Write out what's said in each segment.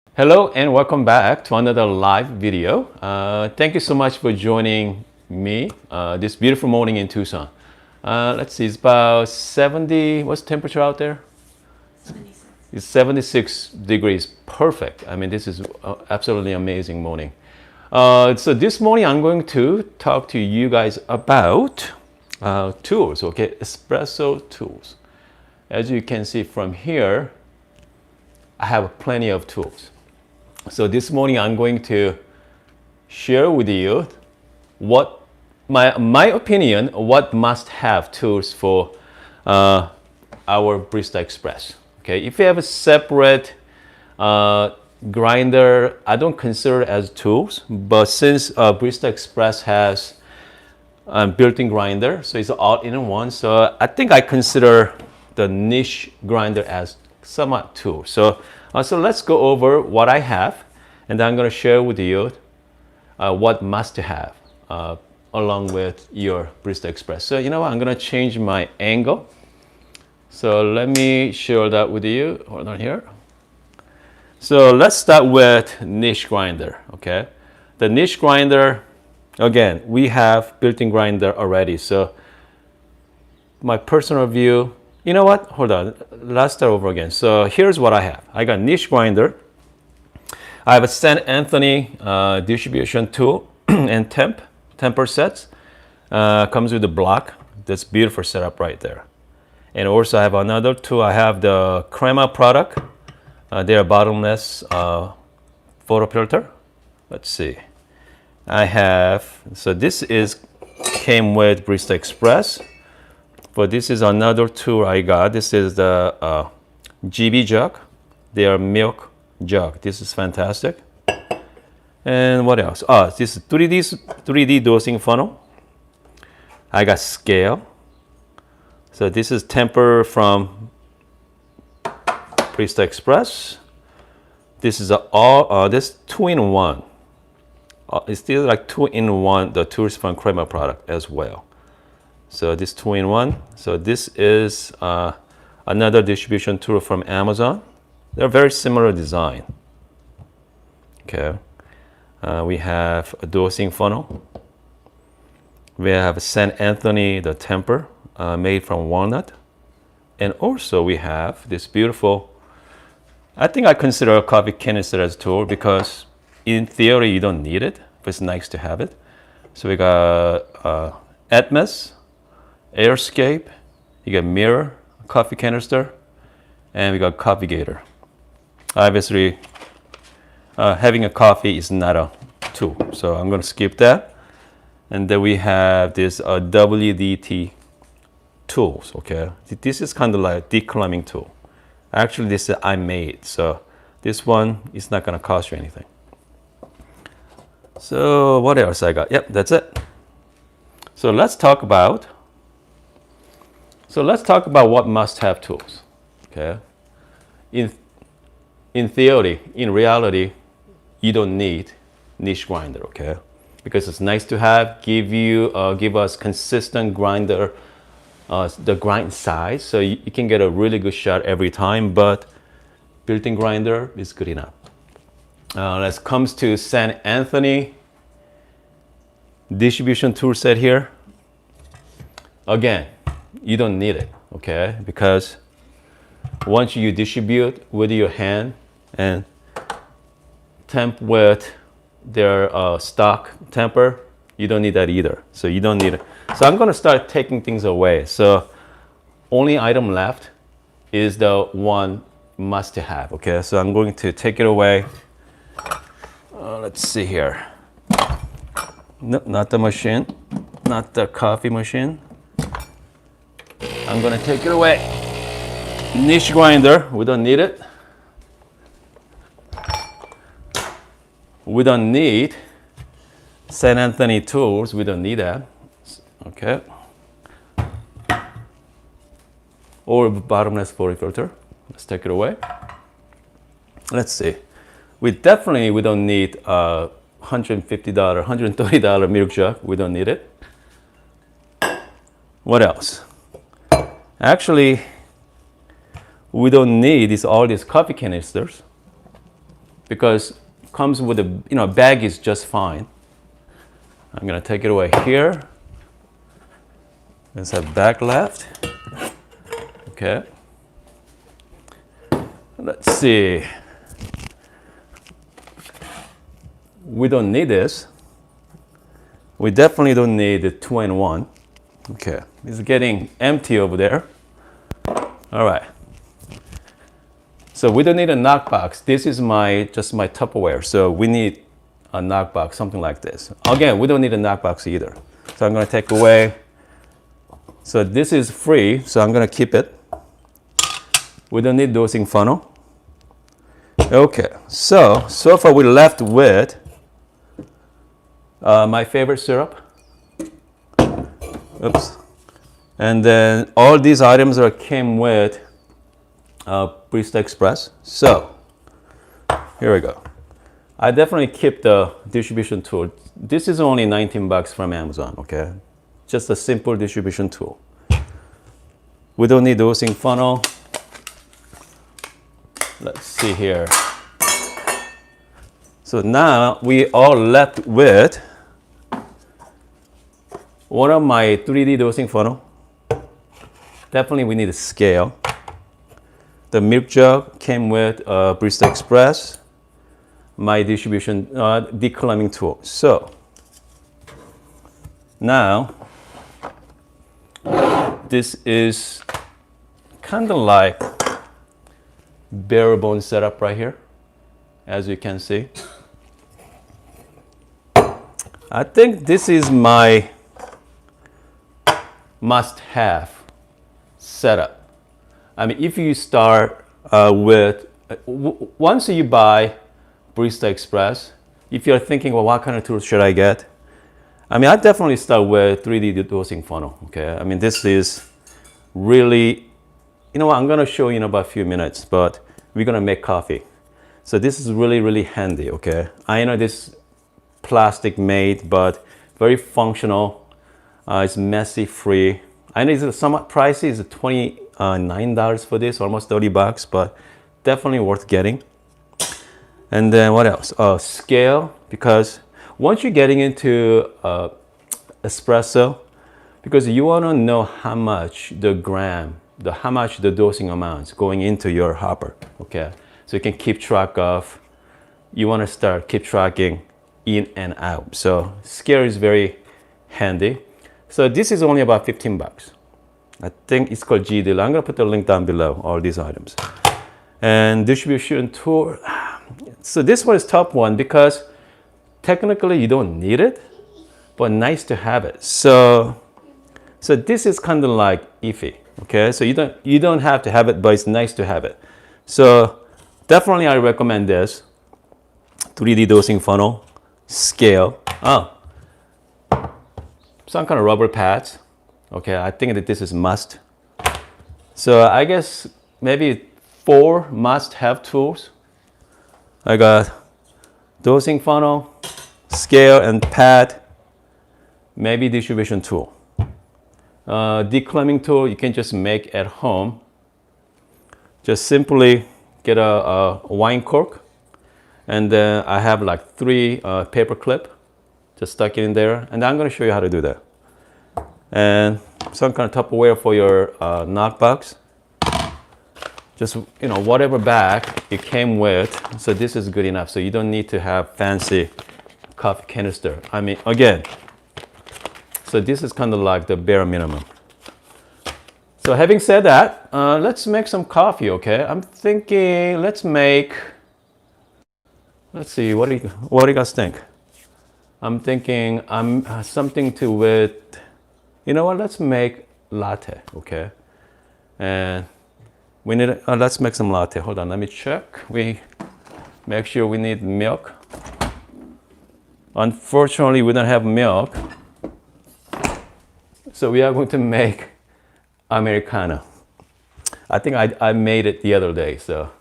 Hello and welcome back to another live video. Thank you so much for joining me this beautiful morning in Tucson. Let's see, it's about 70, what's the temperature out there? 76. It's 76 degrees, perfect. I mean, this is absolutely amazing morning. So this morning I'm going to talk to you guys about tools, okay? Espresso tools. As you can see from here, I have plenty of tools. So this morning I'm going to share with you what my opinion, what must-have tools for our Barista Express. Okay, if you have a separate grinder, I don't consider it as tools, but since Barista Express has a built-in grinder, so it's all in one. So I think I consider the niche grinder as somewhat tool. So let's go over what I have, and then I'm going to share with you what must have along with your Barista Express. So you know what? I'm going to change my angle. So let me share that with you. Hold on here. So let's start with niche grinder. Okay, the niche grinder. Again, we have built-in grinder already. So my personal view. You know what? Hold on. Let's start over again. So here's what I have. I got niche grinder. I have a St. Anthony distribution tool and temper sets. Comes with the block. That's beautiful setup right there. And also I have another tool. I have the Crema product. Their bottomless photo filter. Let's see. I have, so this came with Barista Express. But this is another tool I got. This is the GB jug. Their milk jug. This is fantastic. And what else? Oh, this is 3D dosing funnel. I got scale. So this is temper from Barista Express. This is this 2-in-1. It's still like 2-in-1. The tools from Crema product as well. So this 2-in-1. So this is another distribution tool from Amazon. They're very similar design. Okay. We have a dosing funnel. We have a St. Anthony, the temper, made from walnut. And also we have this beautiful, I think I consider a coffee canister as a tool because in theory you don't need it, but it's nice to have it. So we got Atmos, Airscape, you got mirror, coffee canister, and we got coffee gator. Obviously, having a coffee is not a tool, so I'm going to skip that. And then we have this WDT tools. Okay, this is kind of like declumbing tool. Actually, this I made, so this one is not going to cost you anything. So what else I got? Yep, that's it. So let's talk about what must-have tools. Okay, in theory, in reality, you don't need niche grinder. Okay, because it's nice to have, give us consistent grinder, the grind size, so you can get a really good shot every time. But built-in grinder is good enough. Let's comes to St. Anthony distribution tool set here. Again, you don't need it, okay? Because once you distribute with your hand and temp with their stock temper, you don't need that either. So you don't need it. So I'm gonna start taking things away. So only item left is the one must to have, okay? So I'm going to take it away. Let's see here. No, not the machine, not the coffee machine. I'm gonna take it away. Niche grinder, we don't need it. We don't need St. Anthony tools, we don't need that. Okay. Or bottomless photo filter. Let's take it away. Let's see. We don't need $150, $130 milk jug. We don't need it. What else? Actually, we don't need all these coffee canisters because comes with a bag is just fine. I'm gonna take it away here. There's a bag left. Okay. Let's see. We don't need this. We definitely don't need the 2-in-1. Okay, it's getting empty over there. All right. So we don't need a knockbox. This is just my Tupperware. So we need a knockbox, something like this. Again, we don't need a knockbox either. So I'm gonna take away. So this is free, so I'm gonna keep it. We don't need dosing funnel. Okay, so far we're left with my favorite syrup. Oops. And then all these items came with Barista Express. So here we go. I definitely keep the distribution tool. This is only 19 bucks from Amazon, okay? Just a simple distribution tool. We don't need dosing funnel. Let's see here. So now we are left with one of my 3D dosing funnel. Definitely we need a scale. The milk jug came with Barista Express. My distribution declining tool. So now this is kind of like bare bone setup right here, as you can see. I think this is my must-have setup. I mean, if you start with once you buy Barista Express, if you're thinking, well, what kind of tools should I get? I mean, I definitely start with 3D dosing funnel. Okay, I mean, this is really, you know what, I'm gonna show you in about a few minutes, but we're gonna make coffee. So this is really handy, okay? I know this plastic made, but very functional. It's messy free. I know it's somewhat pricey, it's $29 for this, almost 30 bucks, but definitely worth getting. And then what else? Scale, because once you're getting into espresso, because you want to know how much how much the dosing amounts going into your hopper, okay? So you can keep track of, you want to keep tracking in and out. So scale is very handy. So this is only about 15 bucks. I think it's called G Deal. I'm gonna put the link down below, all these items. And distribution tool. So this one is top one because technically you don't need it, but nice to have it. So this is kind of like iffy, okay? So you don't have to have it, but it's nice to have it. So definitely I recommend this. 3D dosing funnel, scale. Some kind of rubber pads. Okay, I think that this is must. So I guess maybe 4 must-have tools. I got dosing funnel, scale and pad, maybe distribution tool. Declining tool you can just make at home. Just simply get a wine cork, and then I have like 3 paper clip. Just stuck it in there, and I'm going to show you how to do that. And some kind of Tupperware for your knockbox. Just, you know, whatever bag it came with. So this is good enough. So you don't need to have fancy coffee canister. I mean, again, so this is kind of like the bare minimum. So having said that, let's make some coffee, okay? I'm thinking, let's see, what do you guys think? I'm thinking something to with, you know what, let's make latte, okay? And we need, let's make some latte. Hold on, let me check. We make sure we need milk. Unfortunately, we don't have milk. So we are going to make Americano. I think I made it the other day, so.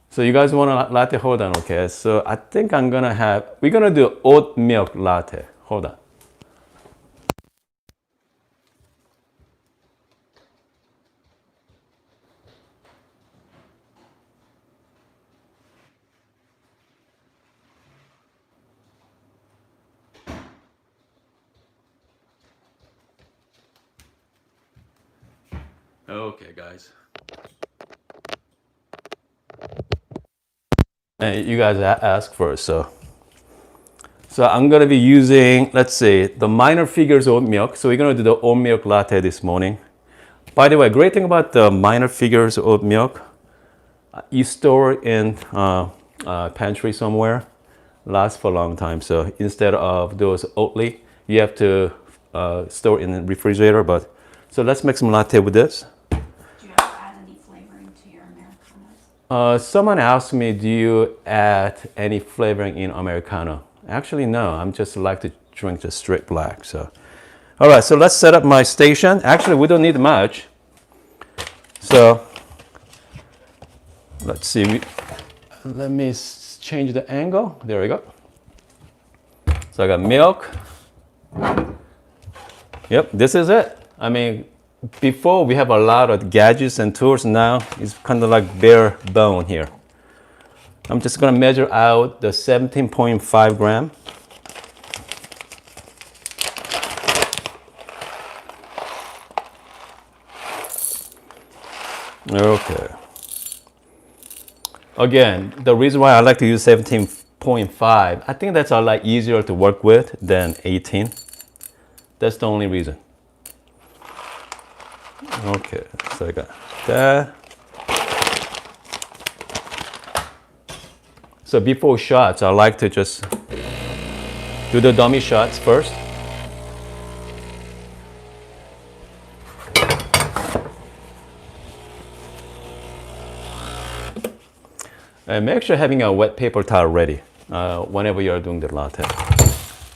So you guys want a latte? Hold on, okay. So I think we're gonna do oat milk latte. Hold on. Okay, guys. And you guys asked first, so I'm gonna be using, let's see, the minor figures oat milk. So we're gonna do the oat milk latte this morning. By the way, great thing about the minor figures oat milk, you store it in pantry somewhere, lasts for a long time. So instead of those Oatly, you have to store it in the refrigerator. But so let's make some latte with this. Do you have to add any flavoring to your Americanos? Someone asked me, do you add any flavoring in Americano? Actually, no. I'm just like to drink the straight black. So, all right. So let's set up my station. Actually, we don't need much. So let's see. Let me change the angle. There we go. So I got milk. Yep, this is it. I mean, before we have a lot of gadgets and tools. Now it's kind of like bare bone here. I'm just gonna measure out the 17.5 gram. Okay. Again, the reason why I like to use 17.5, I think that's a lot easier to work with than 18. That's the only reason. Okay, so I got that. So before shots, I like to just do the dummy shots first. And make sure having a wet paper towel ready whenever you're doing the latte.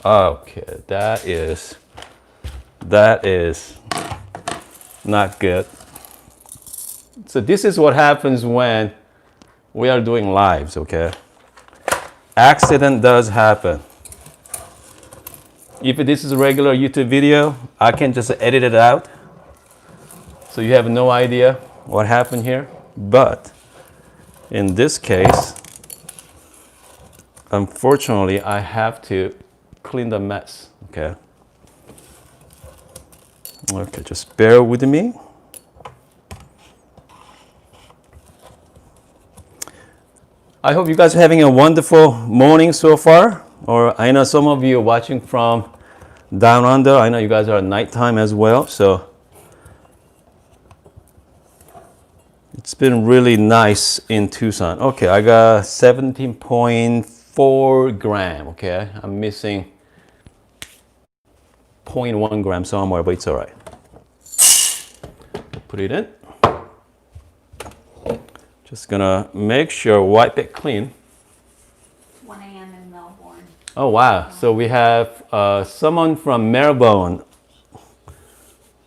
Okay, that is not good. So this is what happens when we are doing lives, okay? Accident does happen. If this is a regular YouTube video, I can just edit it out. So you have no idea what happened here. But in this case, unfortunately, I have to clean the mess, okay? Okay, just bear with me. I hope you guys are having a wonderful morning so far. Or I know some of you are watching from down under. I know you guys are at nighttime as well. So it's been really nice in Tucson. Okay, I got 17.4 gram. Okay, I'm missing 0.1 gram somewhere, but it's all right. Put it in. Just gonna make sure wipe it clean. 1 a.m. in Melbourne. Oh wow! So we have someone from Melbourne.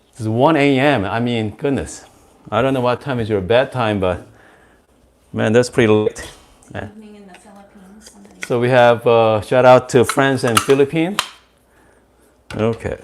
It's 1 a.m. I mean, goodness. I don't know what time is your bedtime, but man, that's pretty late. Yeah. Evening in the Philippines. So we have shout out to friends in Philippines. Okay.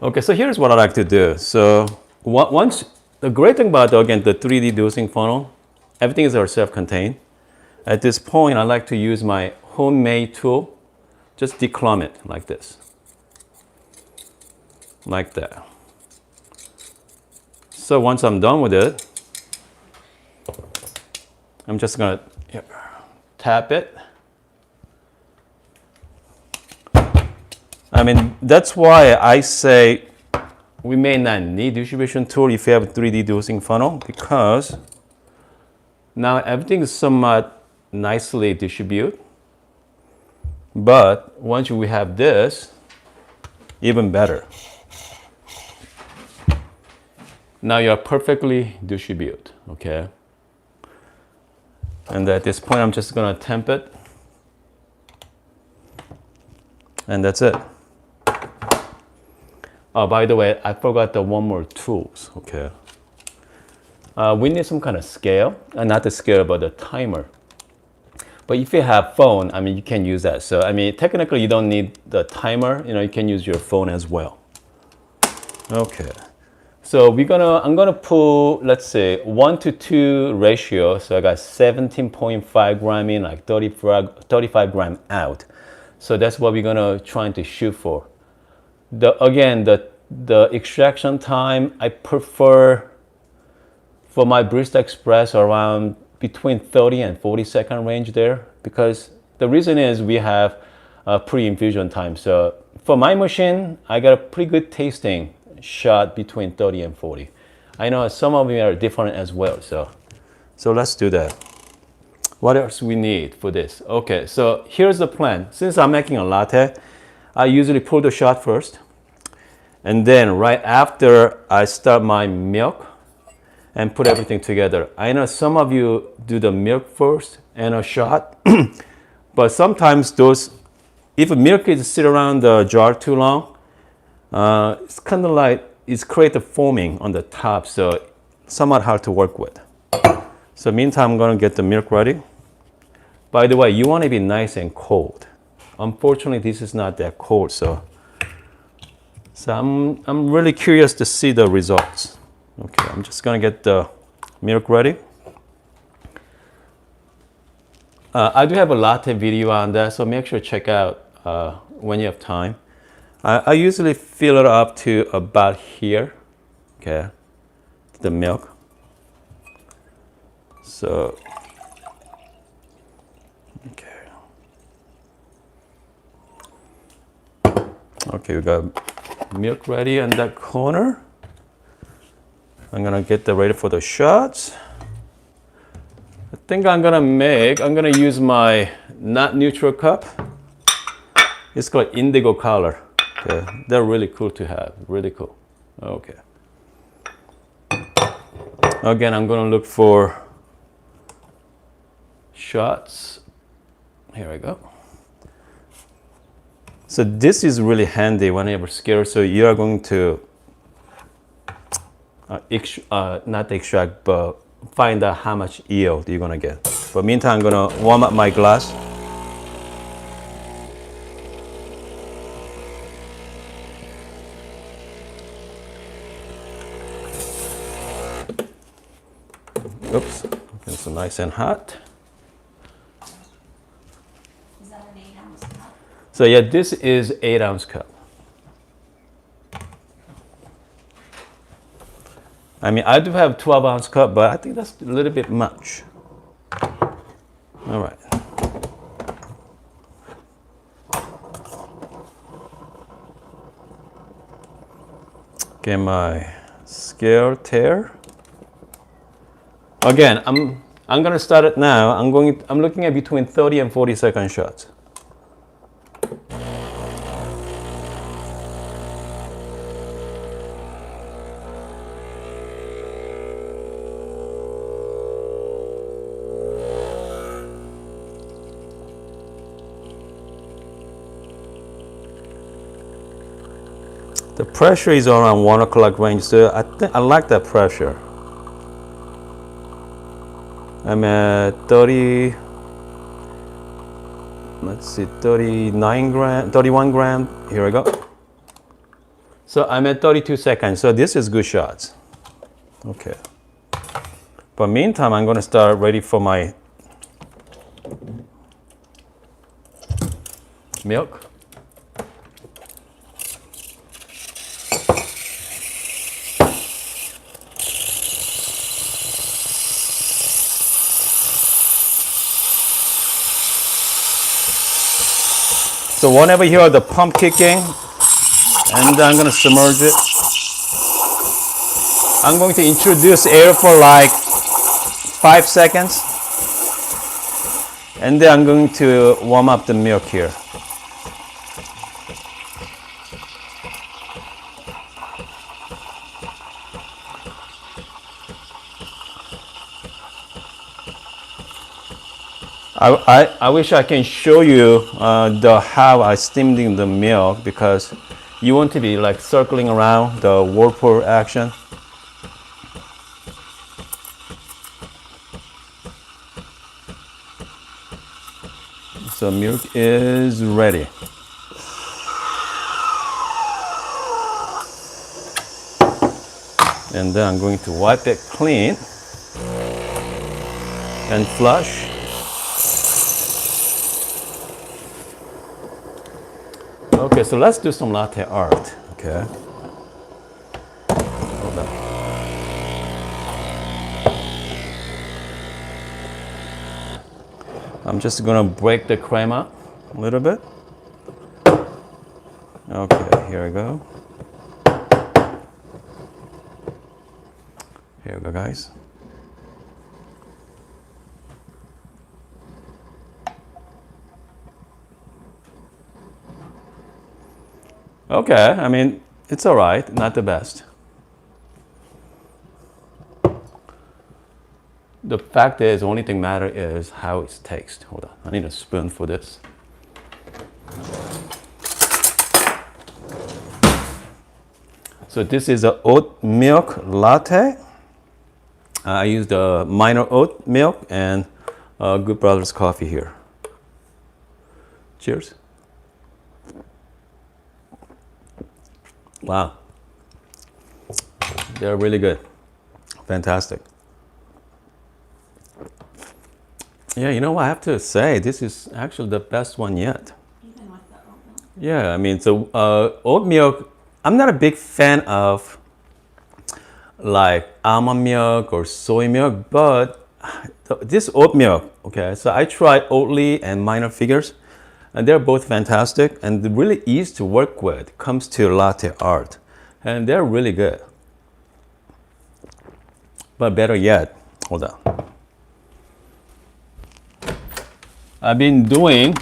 Okay, so here's what I like to do. So once, the great thing about, again, the 3D dosing funnel, everything is self-contained. At this point, I like to use my homemade tool, just declump it like this, like that. So once I'm done with it, I'm just gonna tap it. I mean, that's why I say we may not need distribution tool if you have a 3D dosing funnel, because now everything is somewhat nicely distributed. But once we have this, even better. Now you're perfectly distributed, okay? And at this point, I'm just gonna temp it. And that's it. Oh, by the way, I forgot the one more tools, okay? We need some kind of scale, not the scale, but the timer. But if you have phone, I mean, you can use that. So I mean, technically, you don't need the timer. You know, you can use your phone as well. Okay. So I'm gonna pull, let's say 1-to-2 ratio. So I got 17.5 gram in, like 35 gram out. So that's what we're gonna try to shoot for. Again, the extraction time, I prefer for my Barista Express around between 30 and 40-second range there, because the reason is we have a pre-infusion time. So for my machine, I got a pretty good tasting shot between 30 and 40. I know some of them are different as well. So let's do that. What else we need for this? Okay, so here's the plan. Since I'm making a latte, I usually pull the shot first. And then right after, I start my milk and put everything together. I know some of you do the milk first and a shot, but sometimes if milk is sit around the jar too long, it's kind of like it's create a foaming on the top, so somewhat hard to work with. So meantime, I'm gonna get the milk ready. By the way, you want to be nice and cold. Unfortunately, this is not that cold, so I'm really curious to see the results. Okay, I'm just gonna get the milk ready. I do have a latte video on that, so make sure to check out when you have time. I usually fill it up to about here, okay, the milk. So, okay, we got milk ready in that corner. I'm gonna get that ready for the shots. I think I'm gonna use my not neutral cup. It's called indigo color. Okay, they're really cool to have, really cool. Okay. Again, I'm gonna look for shots. Here we go. So this is really handy whenever scared. So you are going to not extract, but find out how much yield you're gonna get. But meantime, I'm gonna warm up my glass. Oops, okay, so nice and hot. Is that an 8-ounce cup? So yeah, this is 8-ounce cup. I mean, I do have 12-ounce cup, but I think that's a little bit much. All right. Get my scale tare. Again, I'm gonna start it now. I'm looking at between 30 and 40-second shots. The pressure is around 1 o'clock range, so I think I like that pressure. I'm at 30, let's see, 31 gram, here we go. So I'm at 32 seconds, so this is good shots. Okay. But meantime, I'm gonna start ready for my milk. So whenever you hear the pump kicking, and I'm gonna submerge it. I'm going to introduce air for like 5 seconds. And then I'm going to warm up the milk here. I wish I can show you how I steamed the milk, because you want to be like circling around the whirlpool action. So milk is ready. And then I'm going to wipe it clean and flush. Okay, so let's do some latte art. Okay. Hold on. I'm just gonna break the cream up a little bit. Okay, here we go. Here we go, guys. Okay, I mean, it's all right, not the best. The fact is, the only thing matter is how it tastes. Hold on, I need a spoon for this. So this is a oat milk latte. I used the minor oat milk and Good Brothers coffee here. Cheers. Wow. They're really good. Fantastic. Yeah, you know what I have to say? This is actually the best one yet. Even with the oat milk. Yeah, I mean, so oat milk, I'm not a big fan of like almond milk or soy milk, but this oat milk, okay, so I tried Oatly and Minor Figures, and they're both fantastic and they're really easy to work with. Comes to latte art, and they're really good. But better yet, hold on. I've been doing,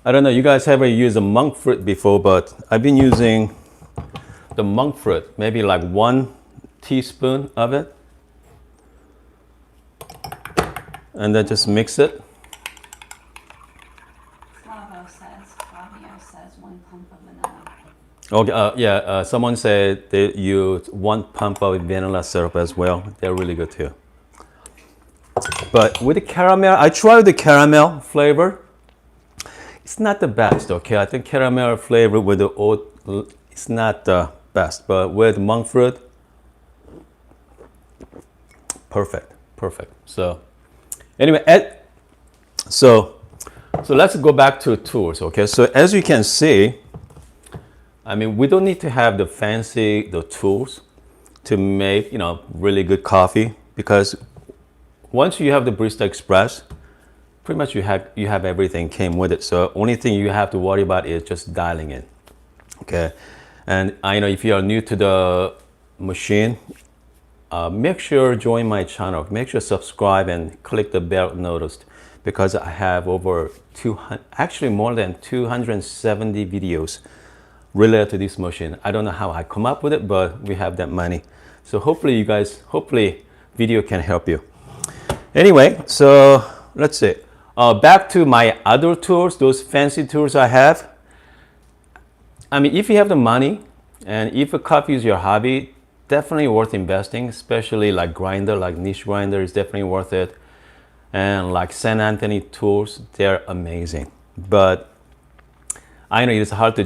I don't know, you guys ever used a monk fruit before, but I've been using the monk fruit, maybe like 1 teaspoon of it. And then just mix it. Flavio says 1 pump of vanilla. Okay, yeah, someone said they use 1 pump of vanilla syrup as well. They're really good too. But with the caramel, I tried the caramel flavor. It's not the best, okay? I think caramel flavor with the oat, it's not the best. But with monk fruit, perfect, perfect. So anyway, so let's go back to tools, okay? So as you can see, I mean, we don't need to have the tools to make, you know, really good coffee, because once you have the Barista Express, pretty much you have everything came with it. So only thing you have to worry about is just dialing in, okay? And I know if you are new to the machine, make sure join my channel. Make sure subscribe and click the bell notice, because I have over 200, actually more than 270 videos related to this machine. I don't know how I come up with it, but we have that money. So hopefully you guys, video can help you. Anyway, so let's see. Back to my other tools, those fancy tools I have. I mean, if you have the money and if coffee is your hobby, definitely worth investing, especially like grinder, like niche grinder is definitely worth it. And like St. Anthony tools, they're amazing. But I know it's hard to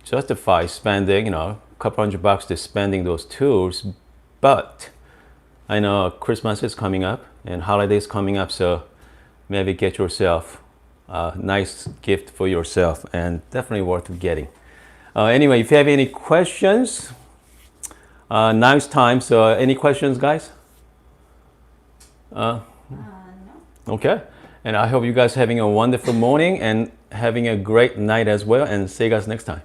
justify spending, you know, a couple $100 to spending those tools. But I know Christmas is coming up and holidays coming up, so maybe get yourself a nice gift for yourself, and definitely worth getting. Anyway, if you have any questions, now it's time. So any questions, guys? No. Okay. And I hope you guys having a wonderful morning and having a great night as well, and see you guys next time.